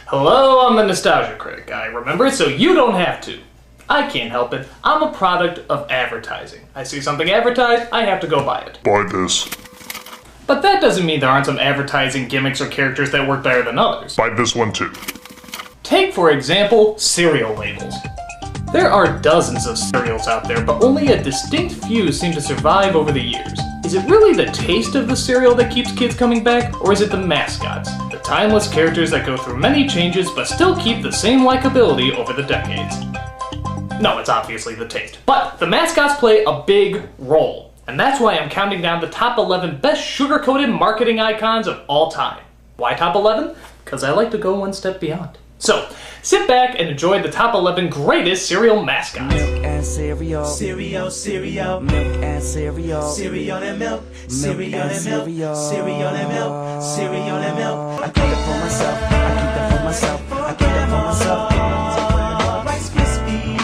Hello, I'm the Nostalgia Critic. I remember so you don't have to. I can't help it. I'm a product of advertising. I see something advertised, I have to go buy it. Buy this. But that doesn't mean there aren't some advertising gimmicks or characters that work better than others. Buy this one too. Take, for example, cereal labels. There are dozens of cereals out there, but only a distinct few seem to survive over the years. Is it really the taste of the cereal that keeps kids coming back, or is it the mascots? The timeless characters that go through many changes but still keep the same likability over the decades. No, it's obviously the taste. But the mascots play a big role, and that's why I'm counting down the top 11 best sugar-coated marketing icons of all time. Why top 11? Because I like to go one step beyond. So, sit back and enjoy the top 11 greatest cereal mascots. Milk and cereal. Cereal, cereal. Milk and cereal. Cereal and milk. Cereal and milk. Cereal. Cereal and milk. Cereal and milk. I keep it for myself. I keep it for myself. I keep it for myself. Rice Krispies.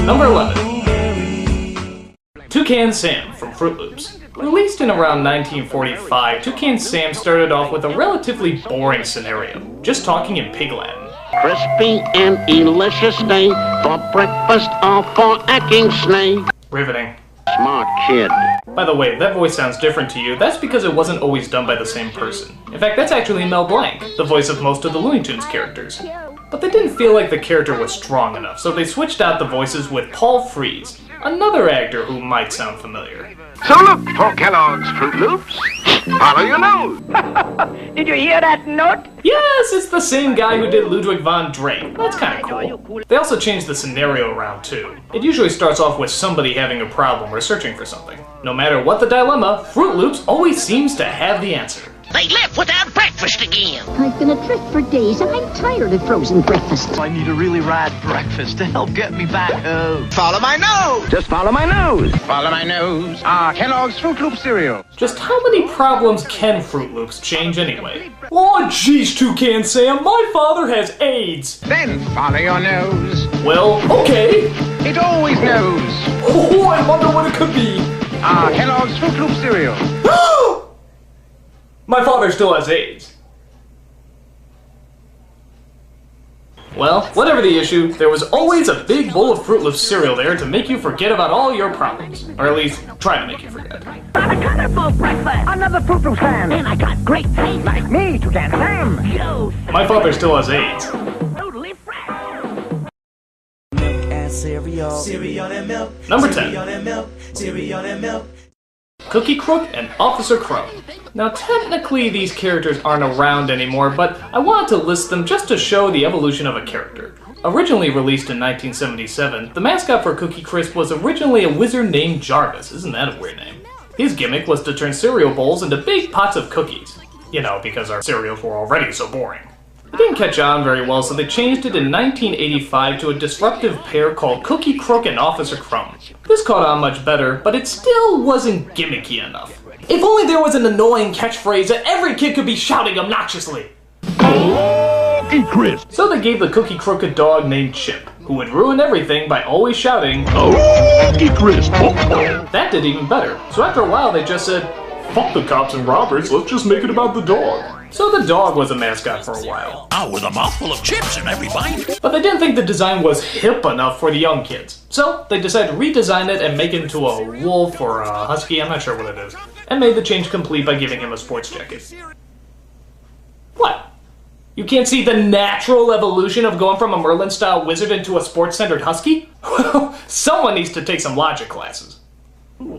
Number 11. Toucan Sam from Fruit Loops. Released in around 1945, Toucan Sam started off with a relatively boring scenario, just talking in pig Latin. Crispy and delicious day for breakfast or for acting snake. Riveting. Smart kid. By the way, if that voice sounds different to you, that's because it wasn't always done by the same person. In fact, that's actually Mel Blanc, the voice of most of the Looney Tunes characters. But they didn't feel like the character was strong enough, so they switched out the voices with Paul Frees, another actor who might sound familiar. So look for Kellogg's Fruit Loops. Follow your nose. Did you hear that note? Yes, it's the same guy who did Ludwig von Drake. That's kinda cool. They also changed the scenario around too. It usually starts off with somebody having a problem or searching for something. No matter what the dilemma, Fruit Loops always seems to have the answer. They left without breakfast again. I've been adrift for days and I'm tired of frozen breakfast. I need a really rad breakfast to help get me back home. Follow my nose. Just follow my nose. Follow my nose. Kellogg's Fruit Loop cereal. Just how many problems can Fruit Loops change anyway? Oh jeez, Toucan Sam, my father has AIDS! Then follow your nose. Well, okay. It always knows. Oh, I wonder what it could be. Kellogg's Fruit Loop cereal. My father still has AIDS. Well, whatever the issue, there was always a big bowl of Fruit Loops cereal there to make you forget about all your problems. Or at least, try to make you forget. A colorful breakfast. Another Fruit Loops fan. And I got great taste. Like me, Toucan Sam. Yo, My father still has AIDS. totally fresh. Milk and cereal. Cereal and milk. Number 10. Cereal and milk. Cereal and milk. Cookie Crook and Officer Crow. Now technically these characters aren't around anymore, but I wanted to list them just to show the evolution of a character. Originally released in 1977, the mascot for Cookie Crisp was originally a wizard named Jarvis. Isn't that a weird name? His gimmick was to turn cereal bowls into big pots of cookies. You know, because our cereals were already so boring. It didn't catch on very well, so they changed it in 1985 to a disruptive pair called Cookie Crook and Officer Crumb. This caught on much better, but it still wasn't gimmicky enough. If only there was an annoying catchphrase that every kid could be shouting obnoxiously. Cookie Crisp. So they gave the Cookie Crook a dog named Chip, who would ruin everything by always shouting, Cookie Crisp. That did even better, so after a while they just said, fuck the cops and robbers, let's just make it about the dog. So the dog was a mascot for a while. With a mouthful of chips in every bite. But they didn't think the design was hip enough for the young kids. So they decided to redesign it and make it into a wolf or a husky, I'm not sure what it is, and made the change complete by giving him a sports jacket. What? You can't see the natural evolution of going from a Merlin-style wizard into a sports-centered husky? Well, someone needs to take some logic classes.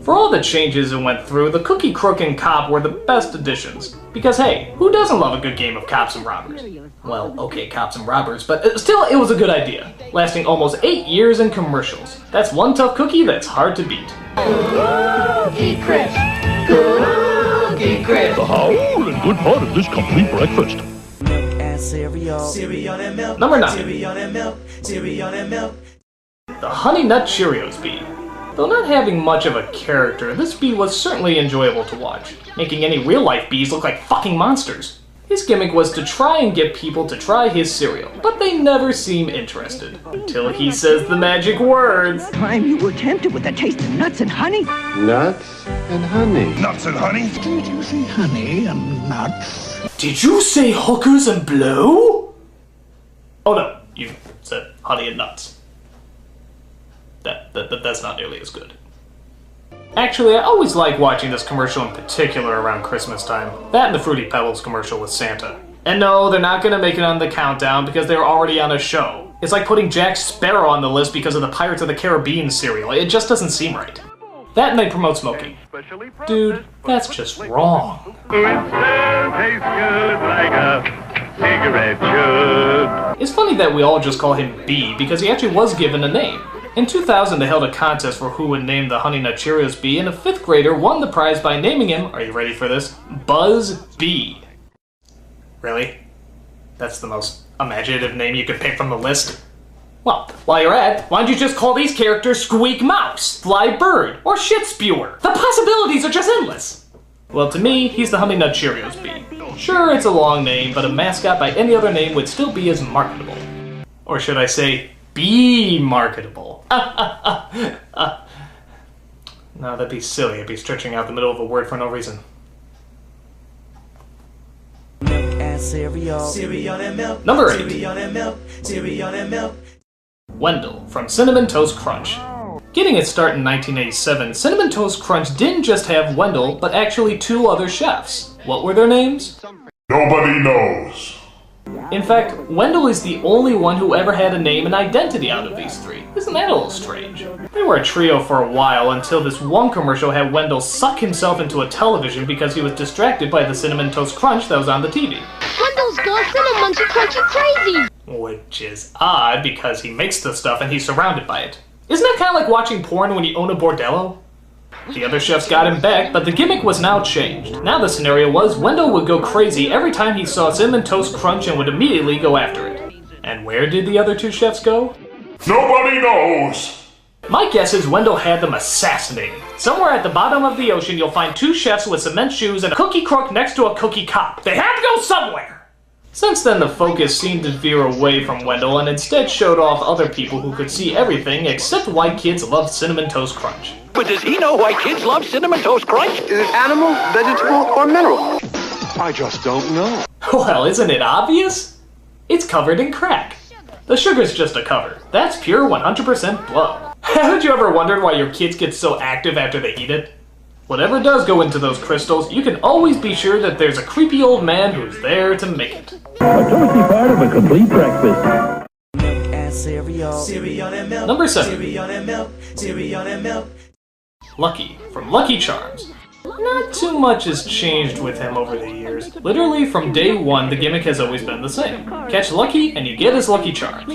For all the changes it went through, the Cookie Crook and Cop were the best additions. Because hey, who doesn't love a good game of cops and robbers? Well, okay, cops and robbers, but still it was a good idea. Lasting almost 8 years in commercials. That's one tough cookie that's hard to beat. Cookie Crisp. Cookie Crisp. The whole and good part of this complete breakfast. Milk and cereal. Cereal and milk. Number 9. Cereal and milk. Cereal and milk. The Honey Nut Cheerios bee. Though not having much of a character, this bee was certainly enjoyable to watch, making any real-life bees look like fucking monsters. His gimmick was to try and get people to try his cereal, but they never seem interested, until he says the magic words. Time you were tempted with the taste of nuts and honey. Nuts and honey. Nuts and honey? Did you say honey and nuts? Did you say hookers and blow? Oh no, you said honey and nuts. That's not nearly as good. Actually, I always like watching this commercial in particular around Christmas time. That and the Fruity Pebbles commercial with Santa. And no, they're not gonna make it on the countdown because they're already on a show. It's like putting Jack Sparrow on the list because of the Pirates of the Caribbean cereal. It just doesn't seem right. That and they promote smoking. Dude, that's just wrong. It's funny that we all just call him B because he actually was given a name. In 2000, they held a contest for who would name the Honey Nut Cheerios Bee, and a 5th grader won the prize by naming him, are you ready for this, Buzz B. Really? That's the most imaginative name you could pick from the list? Well, while you're at, why don't you just call these characters Squeak Mouse, Fly Bird, or Shit Spewer? The possibilities are just endless! Well, to me, he's the Honey Nut Cheerios Bee. Sure, it's a long name, but a mascot by any other name would still be as marketable. Or should I say, be marketable? No, that'd be silly. I'd be stretching out the middle of a word for no reason. Milk and cereal. Cereal and milk. Number 8. Cereal and milk. Cereal and milk. Wendell from Cinnamon Toast Crunch. Getting its start in 1987, Cinnamon Toast Crunch didn't just have Wendell, but actually 2 other chefs. What were their names? Nobody knows. In fact, Wendell is the only one who ever had a name and identity out of these 3. Isn't that a little strange? They were a trio for a while until this one commercial had Wendell suck himself into a television because he was distracted by the Cinnamon Toast Crunch that was on the TV. Wendell's got cinnamon to crunchy crazy! Which is odd because he makes the stuff and he's surrounded by it. Isn't that kind of like watching porn when you own a bordello? The other chefs got him back, but the gimmick was now changed. Now the scenario was Wendell would go crazy every time he saw Cinnamon Toast Crunch and would immediately go after it. And where did the other 2 chefs go? Nobody knows. My guess is Wendell had them assassinated. Somewhere at the bottom of the ocean you'll find 2 chefs with cement shoes and a cookie crook next to a cookie cop. They had to go somewhere! Since then, the focus seemed to veer away from Wendell and instead showed off other people who could see everything except why kids love Cinnamon Toast Crunch. But does he know why kids love Cinnamon Toast Crunch? Is it animal, vegetable, or mineral? I just don't know. Well, isn't it obvious? It's covered in crack. The sugar's just a cover. That's pure 100% blood. Haven't you ever wondered why your kids get so active after they eat it? Whatever does go into those crystals, you can always be sure that there's a creepy old man who's there to make it. A tasty part of a complete breakfast. Milk and cereal. Cereal and milk. Number 7. Cereal and milk. Cereal and milk. Lucky from Lucky Charms. Not too much has changed with him over the years. Literally from day 1, the gimmick has always been the same. Catch Lucky and you get his Lucky Charms.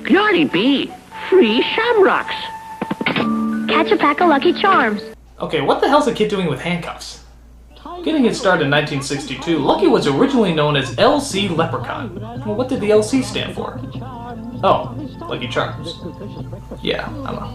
Glory be, free shamrocks. Catch a pack of Lucky Charms. Okay, what the hell's the kid doing with handcuffs? Getting its start in 1962, Lucky was originally known as LC Leprechaun. Well, what did the LC stand for? Oh, Lucky Charms. Yeah,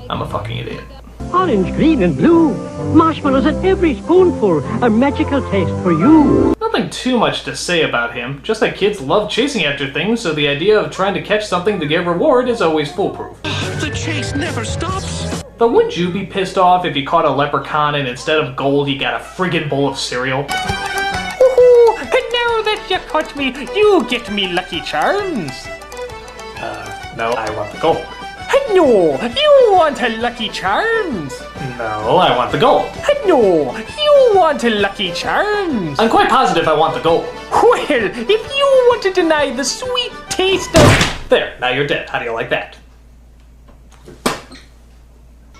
I'm a fucking idiot. Orange, green, and blue. Marshmallows at every spoonful. A magical taste for you. Nothing too much to say about him, just that kids love chasing after things, so the idea of trying to catch something to get reward is always foolproof. The chase never stops. But wouldn't you be pissed off if you caught a leprechaun and instead of gold you got a friggin' bowl of cereal? Woohoo! Now that you caught me, you get me Lucky Charms. No, I want the gold. No, you want a Lucky Charms. No, I want the gold. No, you want a Lucky Charms. I'm quite positive I want the gold. Well, if you want to deny the sweet taste of... There, now you're dead. How do you like that?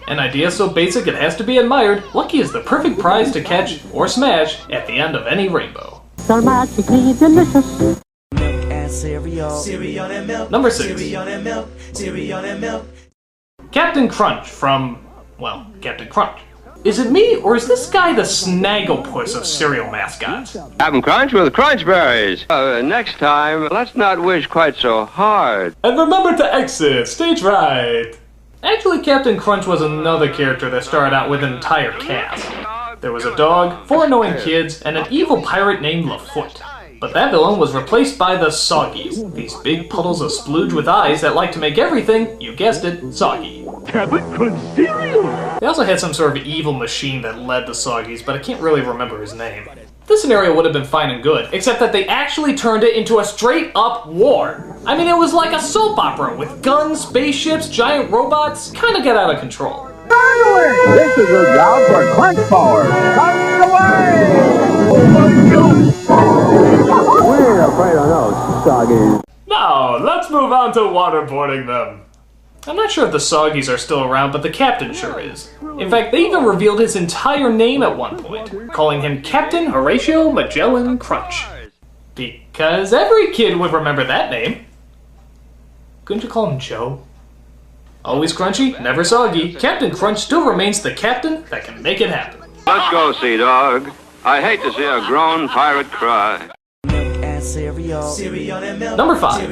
An idea so basic it has to be admired, Lucky is the perfect prize to catch or smash at the end of any rainbow. So magically delicious. Milk and cereal. Cereal and milk. Number 6. Cereal and milk. Cereal and milk. Captain Crunch from, well, Captain Crunch. Is it me, or is this guy the Snagglepuss of cereal mascots? Captain Crunch with Crunch Berries. Next time, let's not wish quite so hard. And remember to exit stage right. Actually, Captain Crunch was another character that started out with an entire cast. There was a dog, 4 annoying kids, and an evil pirate named LaFoot. But that villain was replaced by the Soggies, these big puddles of splooge with eyes that like to make everything, you guessed it, soggy. Captain Crunch cereal! They also had some sort of evil machine that led the Soggies, but I can't really remember his name. This scenario would have been fine and good, except that they actually turned it into a straight-up war. I mean, it was like a soap opera with guns, spaceships, giant robots. Kinda got out of control. This is a job for Crunch Power. Crunch away! We're afraid of those Soggies. Now, let's move on to waterboarding them. I'm not sure if the Soggies are still around, but the captain sure is. In fact, they even revealed his entire name at one point, calling him Captain Horatio Magellan Crunch. Because every kid would remember that name. Couldn't you call him Joe? Always crunchy, never soggy, Captain Crunch still remains the captain that can make it happen. Let's go, Sea Dog. I hate to see a grown pirate cry. Number 5.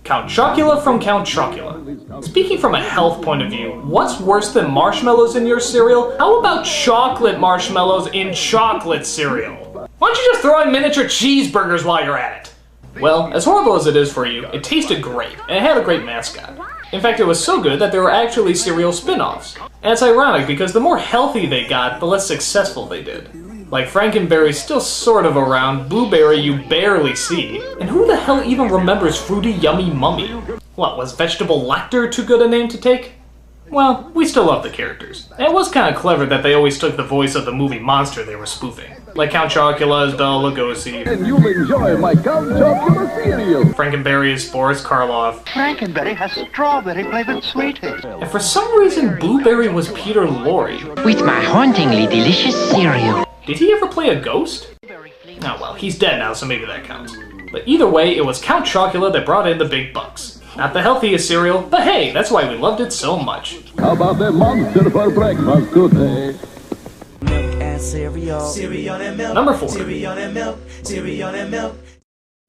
Count Chocula from Count Chocula. Speaking from a health point of view, what's worse than marshmallows in your cereal? How about chocolate marshmallows in chocolate cereal? Why don't you just throw in miniature cheeseburgers while you're at it? Well, as horrible as it is for you, it tasted great, and it had a great mascot. In fact, it was so good that there were actually cereal spin-offs. And it's ironic because the more healthy they got, the less successful they did. Like Frankenberry's still sort of around, Blueberry you barely see, and who the hell even remembers Fruity Yummy Mummy? What, was Vegetable Lecter too good a name to take? Well, we still love the characters. And it was kind of clever that they always took the voice of the movie monster they were spoofing. Like Count Chocula as Bela Lugosi. And you'll enjoy my Count Chocula cereal! Frankenberry as Boris Karloff. Frankenberry has strawberry-flavored sweeties. And for some reason, Blueberry was Peter Lorre. With my hauntingly delicious cereal. Did he ever play a ghost? Oh well, he's dead now, so maybe that counts. But either way, it was Count Chocula that brought in the big bucks. Not the healthiest cereal, but hey, that's why we loved it so much. How about that monster for breakfast today? Number 4.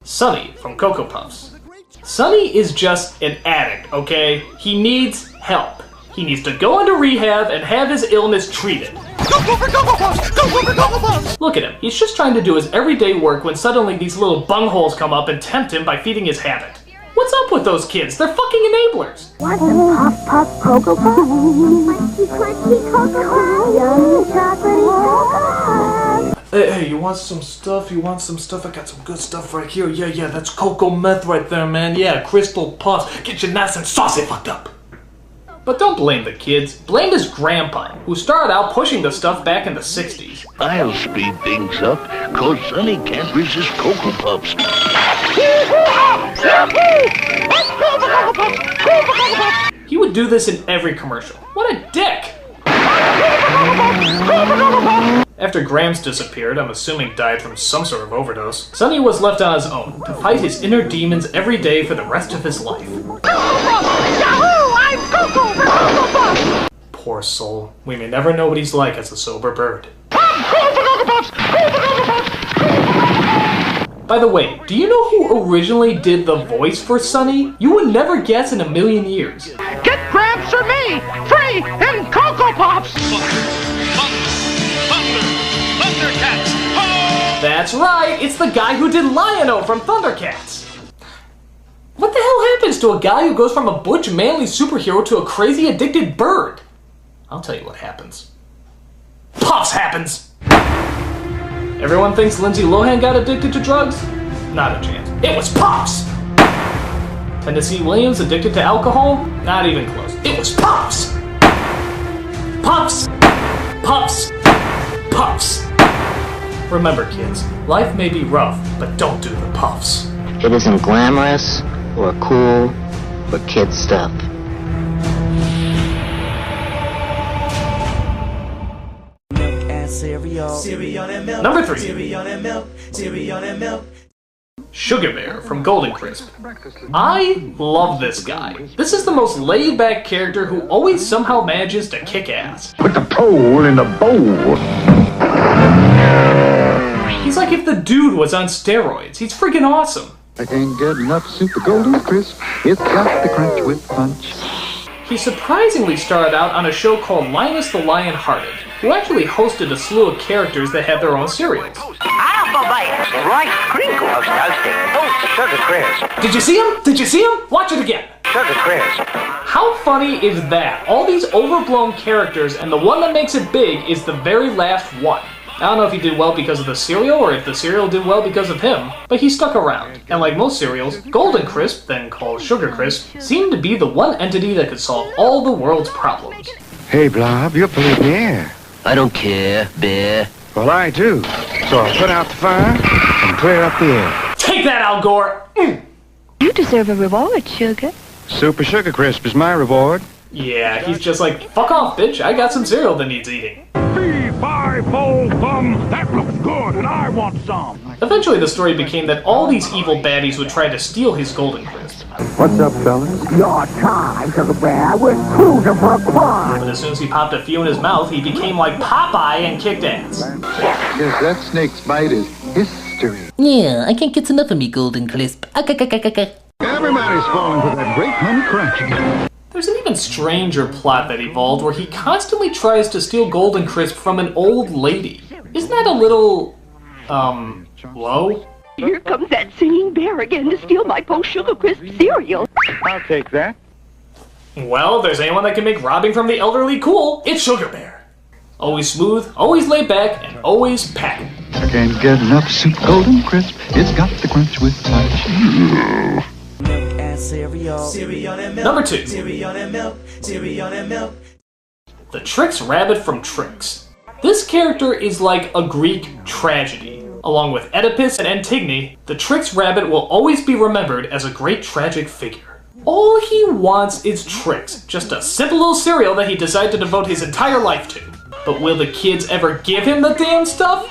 Sonny from Cocoa Puffs. Sonny is just an addict, okay? He needs help. He needs to go into rehab and have his illness treated. Go for Cocoa Puffs! Go for Cocoa Puffs! Look at him. He's just trying to do his everyday work when suddenly these little bungholes come up and tempt him by feeding his habit. What's up with those kids? They're fucking enablers. Want some Puff Puff Cocoa Puffs? Crunchy, crunchy Cocoa Puffs. Yummy chocolatey Cocoa Puffs. Hey, you want some stuff? You want some stuff? I got some good stuff right here. Yeah, that's cocoa meth right there, man. Yeah, Crystal Puffs. Get you nice and saucy fucked up. But don't blame the kids. Blame his grandpa, who started out pushing the stuff back in the 60s. I'll speed things up, 'cause Sonny can't resist Cocoa Puffs. He would do this in every commercial. What a dick! After Gramps disappeared, I'm assuming died from some sort of overdose, Sonny was left on his own to fight his inner demons every day for the rest of his life. Poor soul. We may never know what he's like as a sober bird. By the way, do you know who originally did the voice for Sonny? You would never guess in a million years. Get Gramps or me! Free in Cocoa Puffs! Thundercats! Ho! That's right, it's the guy who did Lion-O from Thundercats. What the hell happens to a guy who goes from a butch, manly superhero to a crazy, addicted bird? I'll tell you what happens. Puffs happens! Everyone thinks Lindsay Lohan got addicted to drugs? Not a chance. It was Puffs! Tennessee Williams addicted to alcohol? Not even close. It was Puffs! Puffs! Puffs! Puffs! Remember, kids, life may be rough, but don't do the puffs. It isn't glamorous or cool or kid stuff. Number 3. Sugar Bear from Golden Crisp. I love this guy. This is the most laid-back character who always somehow manages to kick ass. Put the pole in the bowl. He's like if the dude was on steroids. He's freaking awesome. I can't get enough Super Golden Crisp. It's got the crunch with punch. He surprisingly started out on a show called Linus the Lion-Hearted, who actually hosted a slew of characters that had their own cereals. Rice crinkles toasting. Oh, sugar crisp. Did you see him? Did you see him? Watch it again. Sugar Crisp. How funny is that? All these overblown characters, and the one that makes it big is the very last one. I don't know if he did well because of the cereal, or if the cereal did well because of him, but he stuck around. And like most cereals, Golden Crisp, then called Sugar Crisp, seemed to be the one entity that could solve all the world's problems. Hey, Blob, you're polluting the air. I don't care, Bear. Well, I do. So I'll put out the fire and clear up the air. Take that, Al Gore! You deserve a reward, Sugar. Super Sugar Crisp is my reward. Yeah, he's just like, fuck off, bitch, I got some cereal that needs eating. Fee, fi, fo, fum. That looks good, and I want some. Eventually the story became that all these evil baddies would try to steal his Golden Crisp. What's up, fellas? Your time, Sugar Bear. We're cruising for a crime. But as soon as he popped a few in his mouth, he became like Popeye and kicked ass. Yes, that snake's bite is history. Yeah, I can't get enough of me Golden Crisp. Everybody's falling for that great honey crunch. There's an even stranger plot that evolved where he constantly tries to steal Golden Crisp from an old lady. Isn't that a little, low? Here comes that singing bear again to steal my post-Sugar Crisp cereal. I'll take that. Well, there's anyone that can make robbing from the elderly cool, it's Sugar Bear. Always smooth, always laid back, and always packing. I can't get enough Super Golden Crisp. It's got the crunch with punch. Milk and cereal. Cereal and milk. Number 2. Cereal and milk. Cereal and milk. The Trix Rabbit from Trix. This character is like a Greek tragedy. Along with Oedipus and Antigone, the Trix Rabbit will always be remembered as a great tragic figure. All he wants is Trix, just a simple little cereal that he decided to devote his entire life to. But will the kids ever give him the damn stuff?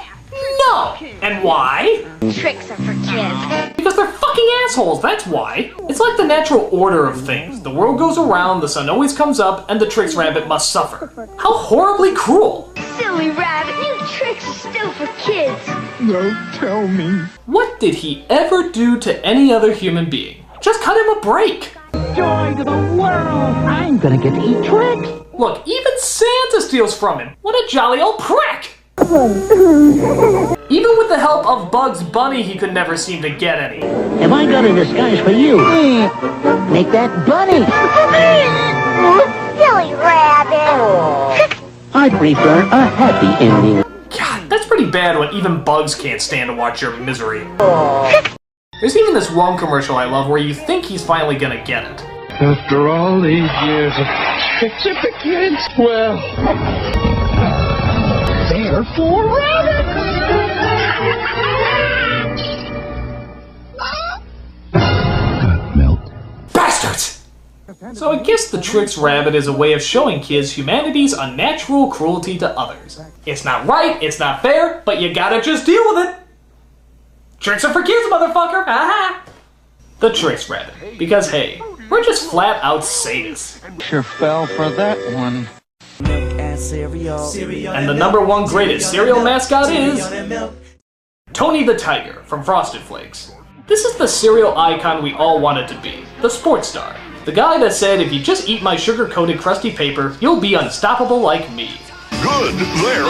No! And why? Tricks are for kids. Because they're fucking assholes, that's why. It's like the natural order of things. The world goes around, the sun always comes up, and the Trix Rabbit must suffer. How horribly cruel! Silly rabbit, new tricks are still for kids. Don't tell me. What did he ever do to any other human being? Just cut him a break! Joy to the world. I'm gonna get to eat Trix. Look, even Santa steals from him. What a jolly old prick! Even with the help of Bugs Bunny, he could never seem to get any. Have I got a disguise for you? Make that bunny. Silly rabbit. I prefer a happy ending. God, that's pretty bad when even Bugs can't stand to watch your misery. There's even this one commercial I love where you think he's finally gonna get it. After all these years of fixing the kids, well, they're for rabbits. Got milk. Bastards! So I guess the Trix Rabbit is a way of showing kids humanity's unnatural cruelty to others. It's not right, it's not fair, but you gotta just deal with it. Tricks are for kids, motherfucker! Aha! The Trix Rabbit. Because hey, we're just flat out sadists. Sure fell for that one. Milk and cereal. Cereal And the number one greatest cereal mascot is and milk. Tony the Tiger from Frosted Flakes. This is the cereal icon we all wanted to be, the sports star. The guy that said, if you just eat my sugar-coated crusty paper, you'll be unstoppable like me. Good, they're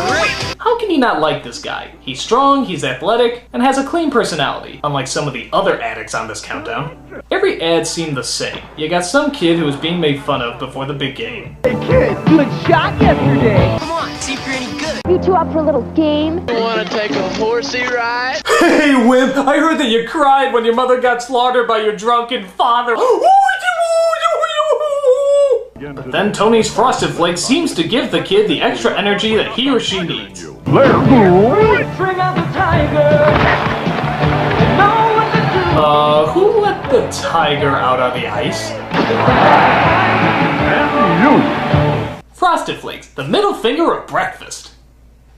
great. How can you not like this guy? He's strong, he's athletic, and has a clean personality, unlike some of the other addicts on this countdown. Every ad seemed the same. You got some kid who was being made fun of before the big game. Hey kid, good shot yesterday. Come on, see if you're any good. You two up for a little game? You want to take a horsey ride? Hey, Wimp, I heard that you cried when your mother got slaughtered by your drunken father. But then Tony's Frosted Flakes seems to give the kid the extra energy that he or she needs. Bring out the tiger. Know what to do. Who let the tiger out on the ice? Frosted Flakes, the middle finger of breakfast.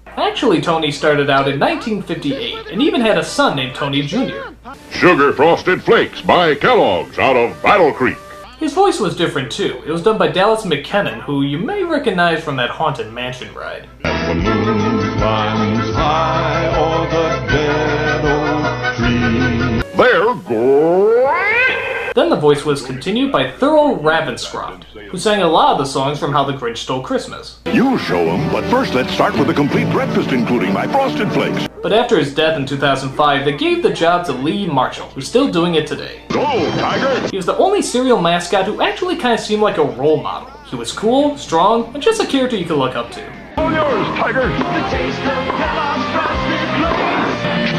Actually, Tony started out in 1958 and even had a son named Tony Jr. Sugar Frosted Flakes by Kellogg's out of Battle Creek. His voice was different too. It was done by Dallas McKennon, who you may recognize from that Haunted Mansion ride. And the moon climbs high o'er the dead oak tree. They're great. Then the voice was continued by Thurl Ravenscroft, who sang a lot of the songs from How the Grinch Stole Christmas. You show them, but first let's start with a complete breakfast including my Frosted Flakes. But after his death in 2005, they gave the job to Lee Marshall, who's still doing it today. Go, Tiger! He was the only cereal mascot who actually kind of seemed like a role model. He was cool, strong, and just a character you could look up to. All yours, Tiger! The taste of Kellogg's Frosted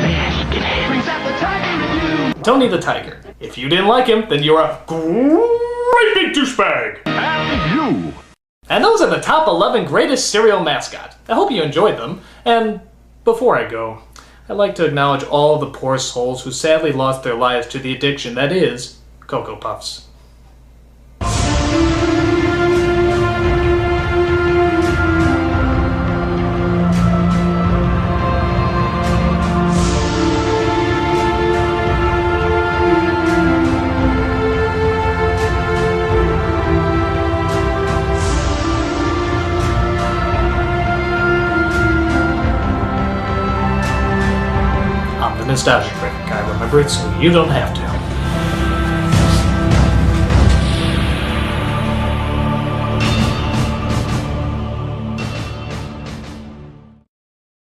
Flakes brings out the tiger in you. Tony the Tiger. If you didn't like him, then you're a great big douchebag! And you! And those are the top 11 greatest cereal mascots. I hope you enjoyed them, and before I go, I'd like to acknowledge all the poor souls who sadly lost their lives to the addiction that is Cocoa Puffs. I'm the Nostalgia Critic. I remember it so you don't have to.